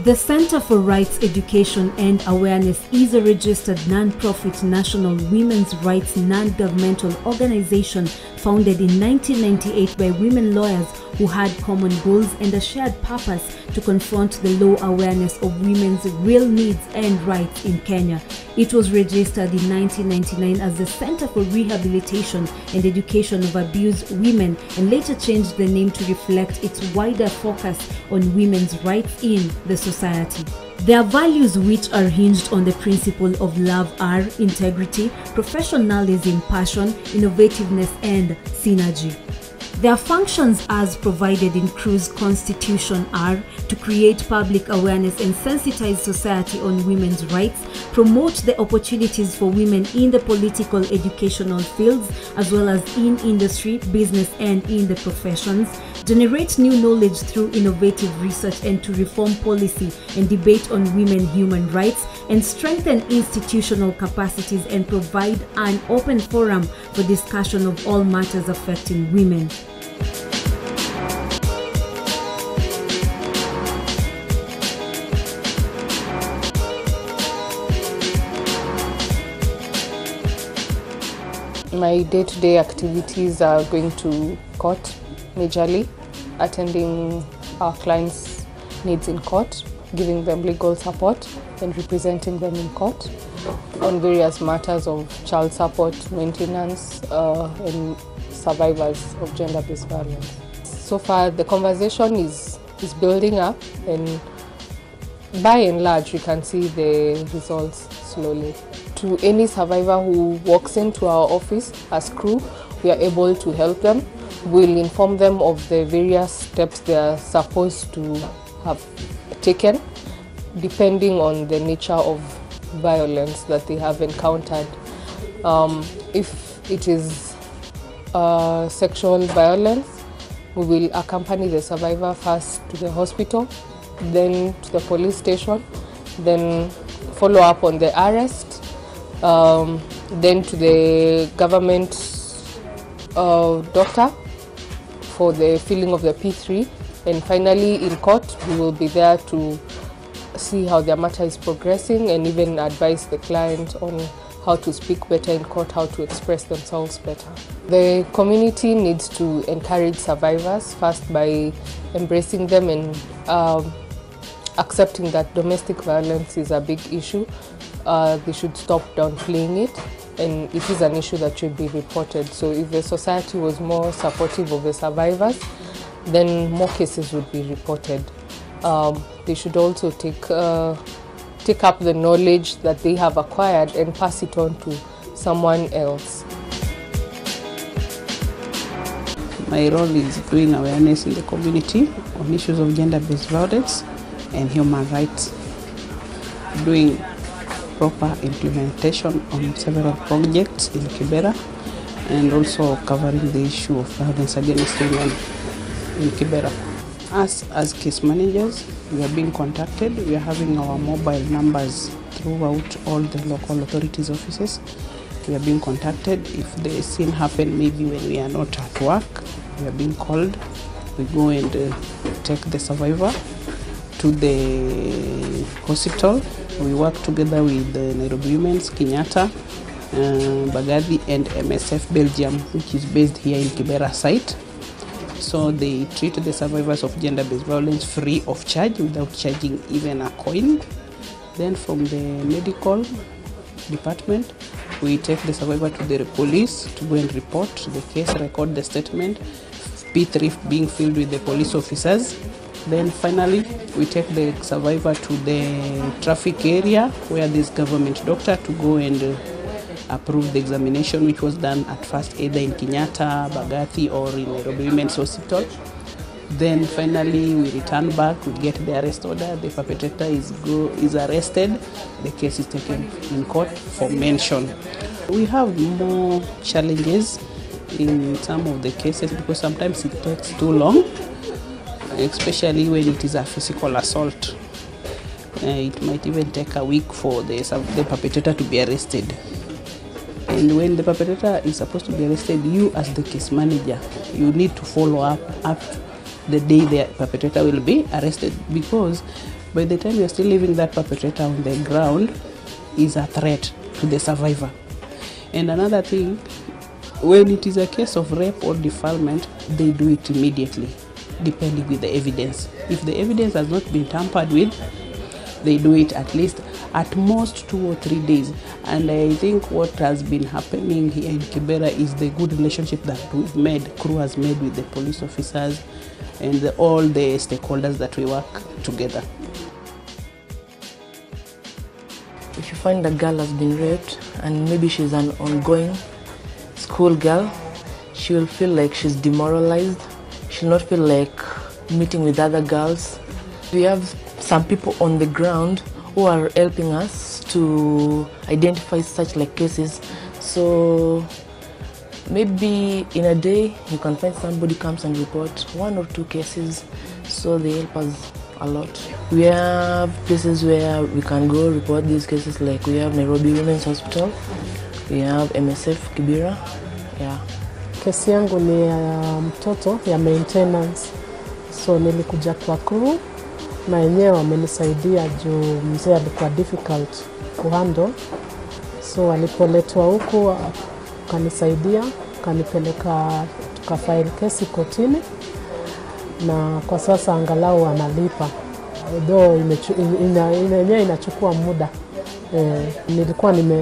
The Center for Rights Education and Awareness is a registered non-profit national women's rights non-governmental organization founded in 1998 by women lawyers who had common goals and a shared purpose to confront the low awareness of women's real needs and rights in Kenya. It was registered in 1999 as the Center for Rehabilitation and Education of Abused Women and later changed the name to reflect its wider focus on women's rights in the society. Their values, which are hinged on the principle of love, are integrity, professionalism, passion, innovativeness, and synergy. Their functions as provided in CRU's constitution are to create public awareness and sensitize society on women's rights, promote the opportunities for women in the political, educational fields, as well as in industry, business, and in the professions, generate new knowledge through innovative research and to reform policy and debate on women human rights, and strengthen institutional capacities and provide an open forum for discussion of all matters affecting women. My day-to-day activities are going to court, majorly, attending our clients' needs in court, giving them legal support and representing them in court on various matters of child support, maintenance, and survivors of gender-based violence. So far, the conversation is building up, and by and large, we can see the results slowly. To any survivor who walks into our office as CRU, we are able to help them. We'll inform them of the various steps they are supposed to have taken, depending on the nature of violence that they have encountered. If it is sexual violence, we will accompany the survivor first to the hospital, then to the police station, then follow up on the arrest, then to the government doctor for the filling of the P3, and finally in court we will be there to see how their matter is progressing and even advise the client on how to speak better in court, how to express themselves better. The community needs to encourage survivors first by embracing them and accepting that domestic violence is a big issue. They should stop downplaying it, and it is an issue that should be reported. So if the society was more supportive of the survivors, then more cases would be reported. They should also take up the knowledge that they have acquired and pass it on to someone else. My role is doing awareness in the community on issues of gender-based violence and human rights, doing proper implementation on several projects in Kibera, and also covering the issue of violence against women in Kibera. Us as case managers, we are being contacted. We are having our mobile numbers throughout all the local authorities' offices. We are being contacted. If the scene happen, maybe when we are not at work, we are being called. We go and take the survivor to the hospital. We work together with the Nairobi Women's, Kenyatta, Bagathi, and MSF Belgium, which is based here in Kibera site. So they treat the survivors of gender-based violence free of charge, without charging even a coin. Then from the medical department, we take the survivor to the police to go and report the case, record the statement, P3 being filled with the police officers. Then finally, we take the survivor to the traffic area where there's government doctor to go and approve the examination, which was done at first either in Kenyatta, Bagathi, or in Nairobi Women's Hospital. Then finally, we return back, we get the arrest order, the perpetrator is arrested, the case is taken in court for mention. We have more challenges in some of the cases because sometimes it takes too long, especially when it is a physical assault. It might even take a week for the perpetrator to be arrested. And when the perpetrator is supposed to be arrested, you as the case manager, you need to follow up the day the perpetrator will be arrested, because By the time you're still leaving that perpetrator on the ground, is a threat to the survivor. And another thing, when it is a case of rape or defilement, they do it immediately, depending with the evidence. If the evidence has not been tampered with, they do it at most 2 or 3 days. And I think what has been happening here in Kibera is the good relationship that crew has made with the police officers and all the stakeholders that we work together. If you find a girl has been raped and maybe she's an ongoing school girl, she will feel like she's demoralized. She'll not feel like meeting with other girls. We have some people on the ground who are helping us to identify such like cases. So maybe in a day you can find somebody comes and report 1 or 2 cases. So they help us a lot. We have places where we can go report these cases, like we have Nairobi Women's Hospital, we have MSF Kibera. Yeah. Kesi yangu ni ya mtoto ya maintenance, so nilikuja kwa crew na yenyewe wamenisaidia juu mzee alikuwa difficult kuhandle, so alipoletwa huku kanisaidia, kanipeleka tukafile kesi kotini, na kwa sasa angalau analipa, though yenyewe inachukua muda.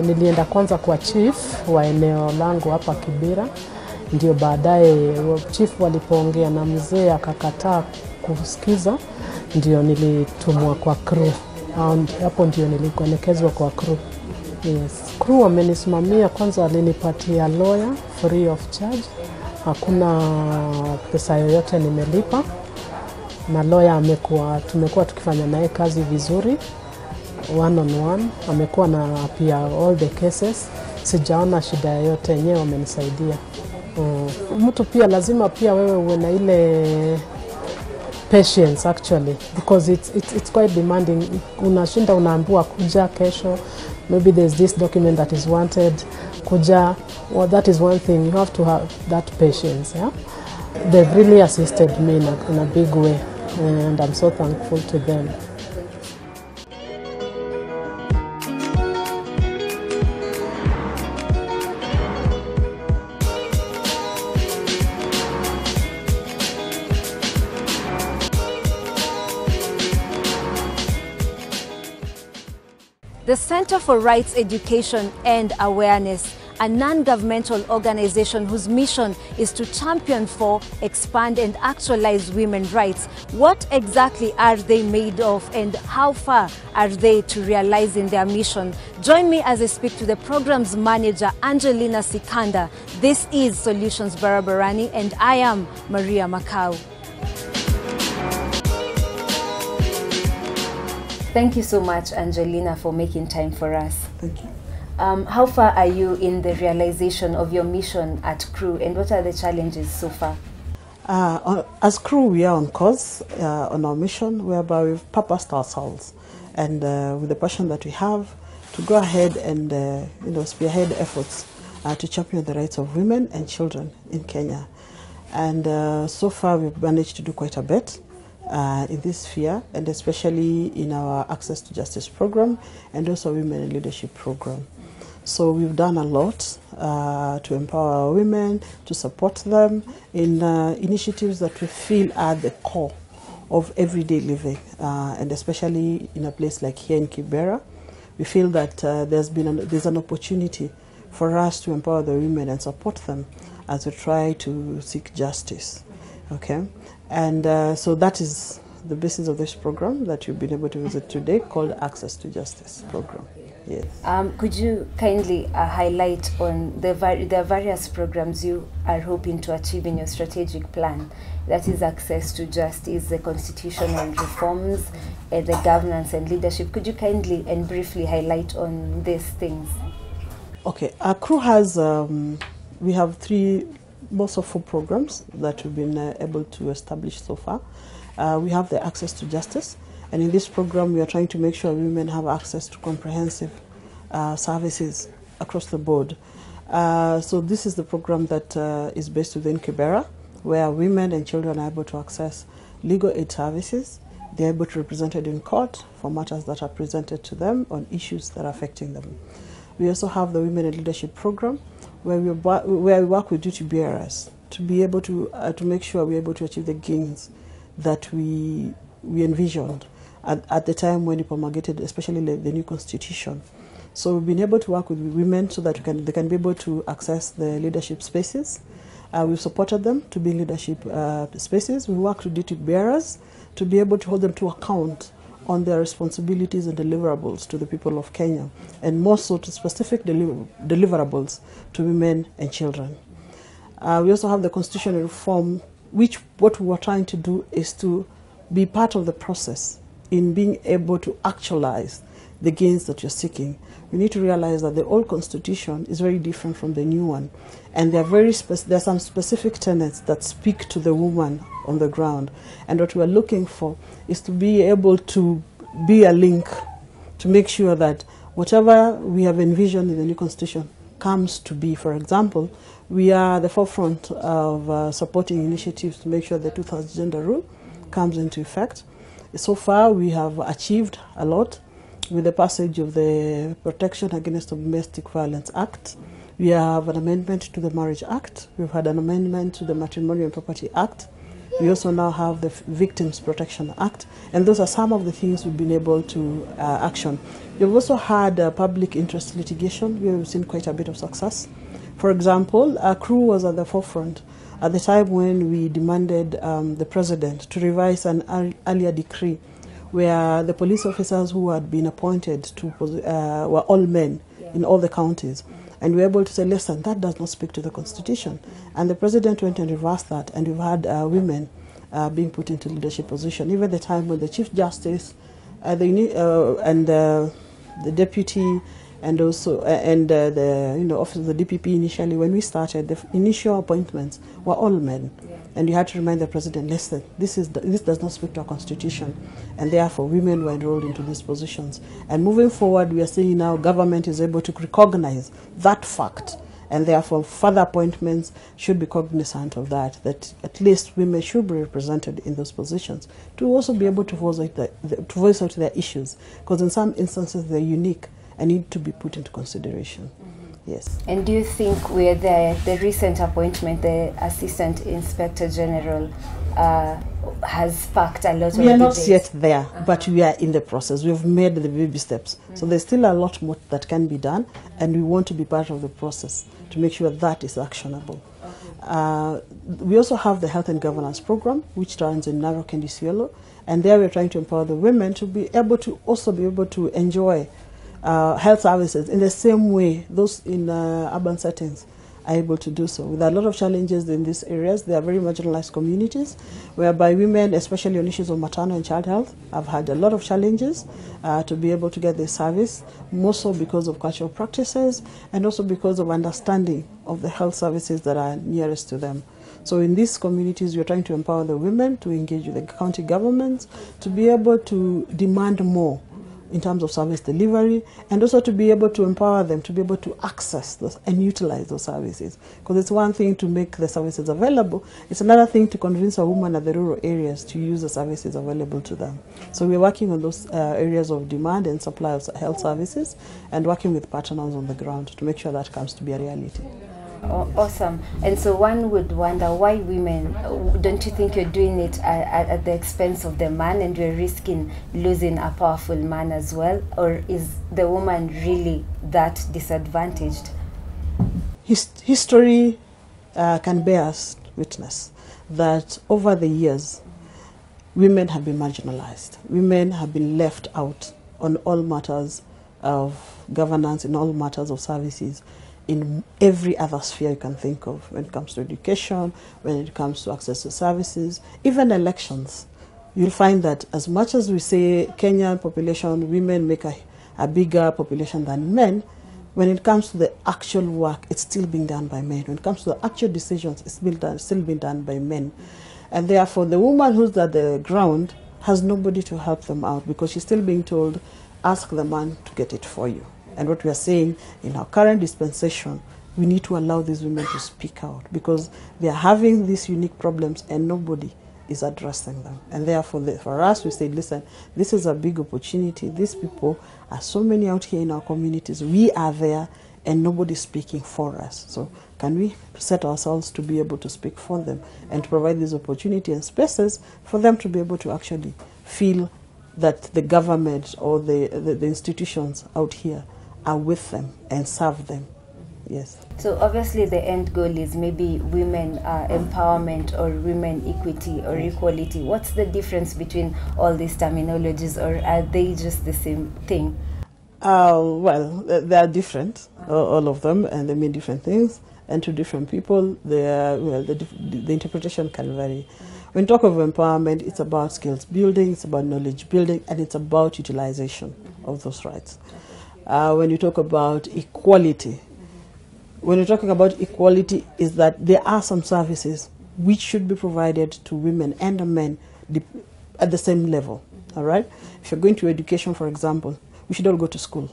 Nilienda kwanza kwa chief wa eneo langu hapa Kibera, ndio baadaye chief walipoongea na mzee akakataa kusikiza, ndio nilitumwa kwa crew. Hapo ndio nilikoelekezwa kwa crew. Yes. Crew wamenisimamia, kwanza walinipatia lawyer free of charge. Hakuna pesa yoyote nimelipa. Na lawyer tumekuwa tukifanya naye kazi vizuri, one on one. Amekuwa na pia all the cases. Sijaona shida yoyote, yenyewe wamenisaidia. Mtu pia lazima pia wewe uwe na ile patience actually, because it's quite demanding. Unashinda unaambiwa kuja kesho, maybe there's this document that is wanted, kuja. Well, that is one thing, you have to have that patience. Yeah, they've really assisted me in a big way, and I'm so thankful to them. The Center for Rights Education and Awareness, a non-governmental organization whose mission is to champion for, expand and actualize women's rights. What exactly are they made of, and how far are they to realizing their mission? Join me as I speak to the program's manager, Angelina Sikanda. This is Solutions Barabarani and I am Maria Macau. Thank you so much, Angelina, for making time for us. Thank you. How far are you in the realization of your mission at Crew, and what are the challenges so far? As Crew, we are on course on our mission, whereby we've purposed ourselves and with the passion that we have to go ahead and spearhead efforts to champion the rights of women and children in Kenya. And so far, we've managed to do quite a bit in this sphere, and especially in our Access to Justice program and also Women in Leadership program. So we've done a lot to empower our women, to support them in initiatives that we feel are the core of everyday living, and especially in a place like here in Kibera. We feel that there's an opportunity for us to empower the women and support them as we try to seek justice. Okay, and so that is the basis of this program that you've been able to visit today, called Access to Justice program. Yes. Could you kindly highlight on the various programs you are hoping to achieve in your strategic plan? That is access to justice, the constitutional reforms, the governance and leadership. Could you kindly and briefly highlight on these things? Okay, our Crew has, we have most of 4 programs that we've been able to establish so far. We have the Access to Justice, and in this program we are trying to make sure women have access to comprehensive services across the board. So this is the program that is based within Kibera, where women and children are able to access legal aid services, They're able to be represented in court for matters that are presented to them on issues that are affecting them. We also have the Women in Leadership Program, where we work with duty bearers to be able to make sure we're able to achieve the gains that we envisioned at the time when we promulgated, especially the new constitution. So we've been able to work with women so that they can be able to access the leadership spaces. We've supported them to be in leadership spaces. We work with duty bearers to be able to hold them to account on their responsibilities and deliverables to the people of Kenya, and more so to specific deliverables to women and children. We also have the constitutional reform, which what we were trying to do is to be part of the process in being able to actualize the gains that you're seeking. We need to realize that the old constitution is very different from the new one, and there are some specific tenets that speak to the woman on the ground. And what we are looking for is to be able to be a link to make sure that whatever we have envisioned in the new constitution comes to be. For example, we are at the forefront of supporting initiatives to make sure the 2/3 gender rule comes into effect. So far, we have achieved a lot with the passage of the Protection Against Domestic Violence Act. We have an amendment to the Marriage Act. We've had an amendment to the Matrimonial and Property Act. We also now have the Victims Protection Act, and those are some of the things we've been able to action. We've also had public interest litigation. We've seen quite a bit of success. For example, CRU was at the forefront at the time when we demanded the president to revise an earlier decree where the police officers who had been appointed to were all men in all the counties. And we were able to say, listen, that does not speak to the Constitution. And the president went and reversed that, and we've had women being put into leadership position. Even the time when the Chief Justice and the deputy and also the office of the DPP initially, when we started, the initial appointments were all men. And you had to remind the president, listen, this does not speak to our constitution, and therefore women were enrolled into these positions. And moving forward, we are seeing now government is able to recognize that fact, and therefore further appointments should be cognizant of that at least women should be represented in those positions to also be able to voice out their issues, because in some instances they're unique and need to be put into consideration. Yes. And do you think with the recent appointment, the Assistant Inspector General has sparked a lot of We are not debate? yet there, but we are in the process. We have made the baby steps. So there's still a lot more that can be done, and we want to be part of the process to make sure that is actionable. We also have the Health and Governance Program, which runs in Narok and Isiolo, and there we're trying to empower the women to be able to enjoy health services in the same way those in urban settings are able to do so. With a lot of challenges in these areas, they are very marginalized communities, whereby women, especially on issues of maternal and child health, have had a lot of challenges to be able to get this service, more so because of cultural practices and also because of understanding of the health services that are nearest to them. So in these communities, we are trying to empower the women to engage with the county governments, to be able to demand more in terms of service delivery, and also to be able to empower them to be able to access those and utilize those services. Because it's one thing to make the services available, it's another thing to convince a woman at the rural areas to use the services available to them. So we're working on those areas of demand and supply of health services, and working with partners on the ground to make sure that comes to be a reality. Awesome. And so one would wonder why women, don't you think you're doing it at the expense of the man and you're risking losing a powerful man as well? Or is the woman really that disadvantaged? History can bear us witness that over the years, women have been marginalized. Women have been left out on all matters of governance, in all matters of services, in every other sphere you can think of, when it comes to education, when it comes to access to services, even elections. You'll find that as much as we say Kenyan population, women make a bigger population than men, when it comes to the actual work, it's still being done by men. When it comes to the actual decisions, it's still being done by men. And therefore, the woman who's at the ground has nobody to help them out, because she's still being told, ask the man to get it for you. And what we are saying in our current dispensation, we need to allow these women to speak out, because they are having these unique problems and nobody is addressing them. And therefore, for us, we said, listen, this is a big opportunity. These people are so many out here in our communities. We are there, and nobody's speaking for us. So can we set ourselves to be able to speak for them and to provide this opportunity and spaces for them to be able to actually feel that the government or the institutions out here are with them and serve them. Yes. So obviously the end goal is maybe women empowerment or women equity or equality. What's the difference between all these terminologies, or are they just the same thing? Well, they are different, all of them, and they mean different things. And to different people, the interpretation can vary. When you talk of empowerment, it's about skills building, it's about knowledge building, and it's about utilization of those rights. When you talk about equality, when you're talking about equality, is that there are some services which should be provided to women and men at the same level. All right. If you're going to education, for example, we should all go to school.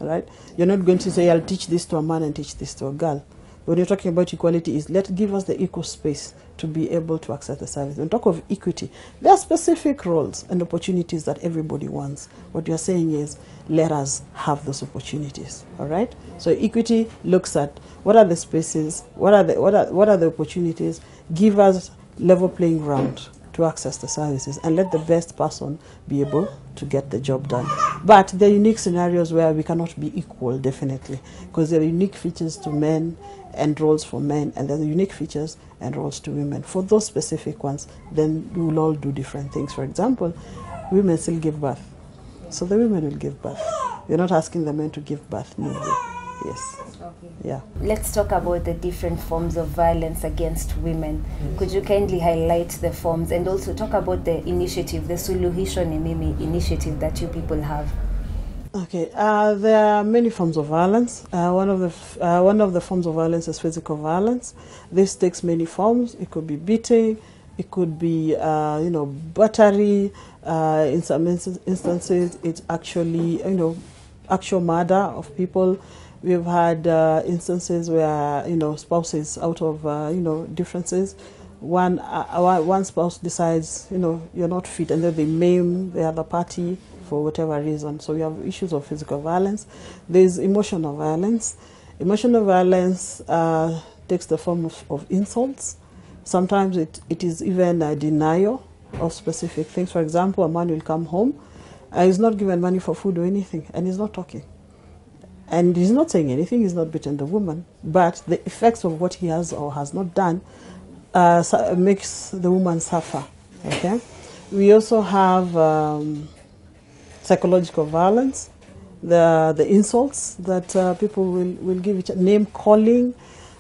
All right. You're not going to say, I'll teach this to a man and teach this to a girl. When you're talking about equality, is give us the equal space to be able to access the service. When you talk of equity, there are specific roles and opportunities that everybody wants. What you're saying is, let us have those opportunities. All right. So equity looks at what are the spaces, what are the opportunities. Give us level playing ground to access the services, and let the best person be able to get the job done. But there are unique scenarios where we cannot be equal, definitely, because there are unique features to men and roles for men, and there are unique features and roles to women. For those specific ones, then we will all do different things. For example, women still give birth, so the women will give birth. We're not asking the men to give birth newly. Yes. Okay. Yeah. Let's talk about the different forms of violence against women. Could you kindly highlight the forms and also talk about the initiative, the Suluhisho ni Mimi initiative that you people have? Okay, there are many forms of violence. One of the forms of violence is physical violence. This takes many forms. It could be beating, it could be battery. In some instances, it's actually actual murder of people. We've had instances where spouses, out of differences, one spouse decides you're not fit, and then they maim the other party for whatever reason. So we have issues of physical violence. There's emotional violence. Emotional violence takes the form of insults. Sometimes it is even a denial of specific things. For example, a man will come home, he's not given money for food or anything, and he's not talking. And he's not saying anything, he's not beating the woman, but the effects of what he has or has not done makes the woman suffer. Okay. We also have psychological violence, the insults that people will give each other, name calling,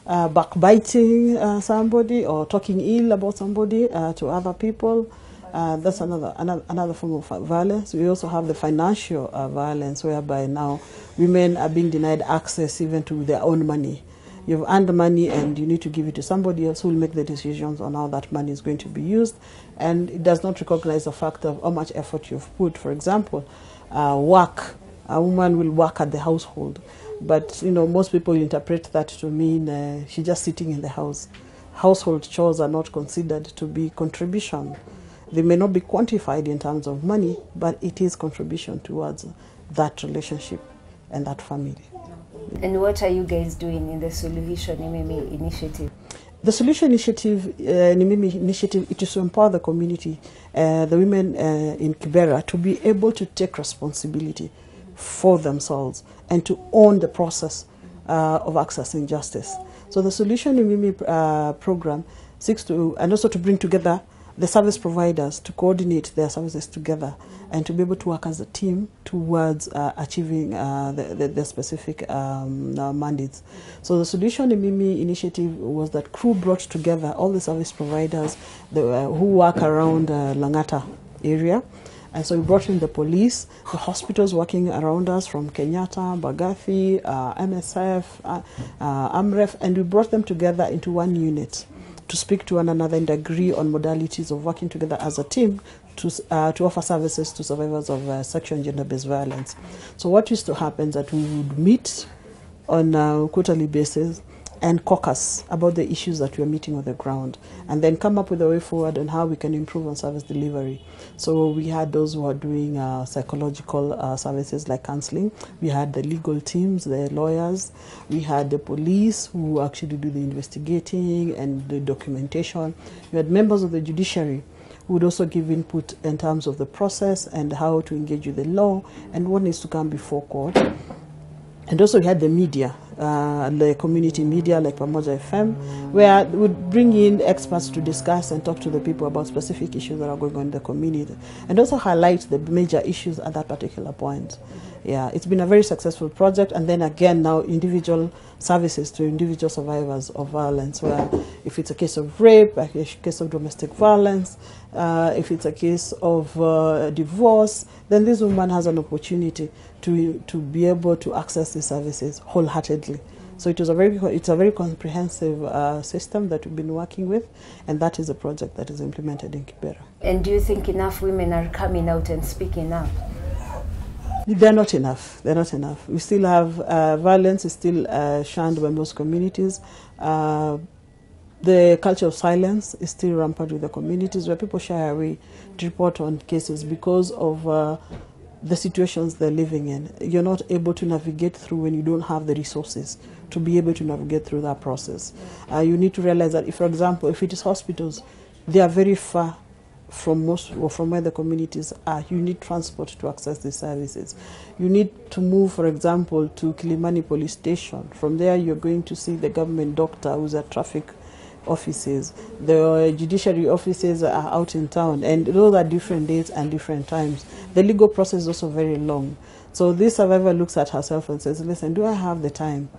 backbiting somebody, or talking ill about somebody to other people. That's another form of violence. We also have the financial violence, whereby now women are being denied access even to their own money. You've earned money and you need to give it to somebody else who will make the decisions on how that money is going to be used, and it does not recognize the fact of how much effort you've put. For example, work. A woman will work at the household, but most people interpret that to mean she's just sitting in the house. Household chores are not considered to be contribution. They may not be quantified in terms of money, but it is contribution towards that relationship and that family. And what are you guys doing in the Suluhisho ni Mimi initiative? The Solution Initiative, Nimimi Initiative, it is to empower the community, the women in Kibera, to be able to take responsibility for themselves and to own the process of accessing justice. So the Solution Nimimi program seeks to, and also to bring together the service providers to coordinate their services together and to be able to work as a team towards achieving the specific mandates. So the Solution in Mimi initiative was that crew brought together all the service providers who work around Langata area. And so we brought in the police, the hospitals working around us from Kenyatta, Bagathi, MSF, AMREF, and we brought them together into one unit to speak to one another and agree on modalities of working together as a team to offer services to survivors of sexual and gender-based violence. So what used to happen is that we would meet on a quarterly basis and caucus about the issues that we are meeting on the ground, and then come up with a way forward on how we can improve on service delivery. So we had those who are doing psychological services like counseling. We had the legal teams, the lawyers. We had the police who actually do the investigating and the documentation. We had members of the judiciary who would also give input in terms of the process and how to engage with the law and what needs to come before court. And also we had the media, the community media like Pamoja FM, where we would bring in experts to discuss and talk to the people about specific issues that are going on in the community, and also highlight the major issues at that particular point. Yeah, it's been a very successful project, and then again now individual services to individual survivors of violence, where if it's a case of rape, a case of domestic violence, if it's a case of divorce, then this woman has an opportunity to be able to access these services wholeheartedly. So it's a very comprehensive system that we've been working with, and that is a project that is implemented in Kibera. And do you think enough women are coming out and speaking up? They're not enough. They're not enough. We still have violence is still shunned by most communities. The culture of silence is still rampant with the communities, where people shy away to report on cases because of the situations they're living in. You're not able to navigate through when you don't have the resources to be able to navigate through that process. You need to realize that, if, for example, if it is hospitals, they are very far from where the communities are. You need transport to access these services. You need to move, for example, to Kilimani police station. From there, you're going to see the government doctor who's at traffic offices. The judiciary offices are out in town, and those are different dates and different times. The legal process is also very long. So this survivor looks at herself and says, listen, do I have the time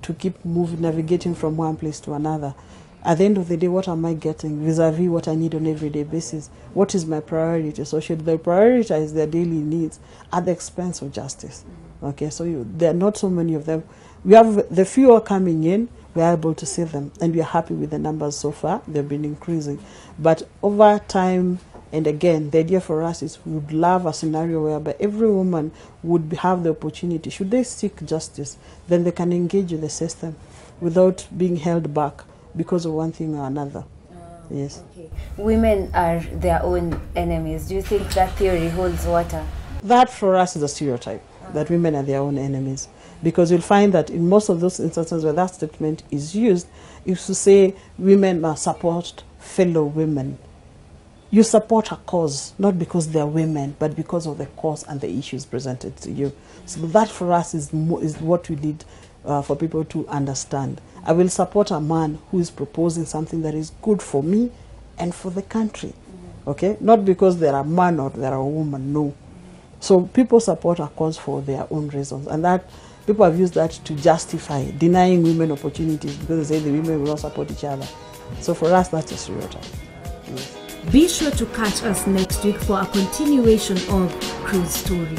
to keep navigating from one place to another? At the end of the day, what am I getting vis-a-vis what I need on an everyday basis? What is my priority? So should they prioritize their daily needs at the expense of justice? Okay, so there are not so many of them. We have the fewer coming in. We are able to see them, and we are happy with the numbers so far. They've been increasing. But over time, and again, the idea for us is we would love a scenario whereby every woman would have the opportunity, should they seek justice, then they can engage with the system without being held back because of one thing or another. Yes. Okay. Women are their own enemies. Do you think that theory holds water? That for us is a stereotype, that women are their own enemies. Because you'll find that in most of those instances where that statement is used, is to say women must support fellow women. You support a cause, not because they're women, but because of the cause and the issues presented to you. So that for us is what we need for people to understand. I will support a man who is proposing something that is good for me and for the country. Okay? Not because they're a man or they're a woman, no. So people support a cause for their own reasons, and that people have used that to justify denying women opportunities because they say the women will not support each other. So for us, that's a stereotype. Yes. Be sure to catch us next week for a continuation of Cruise Story.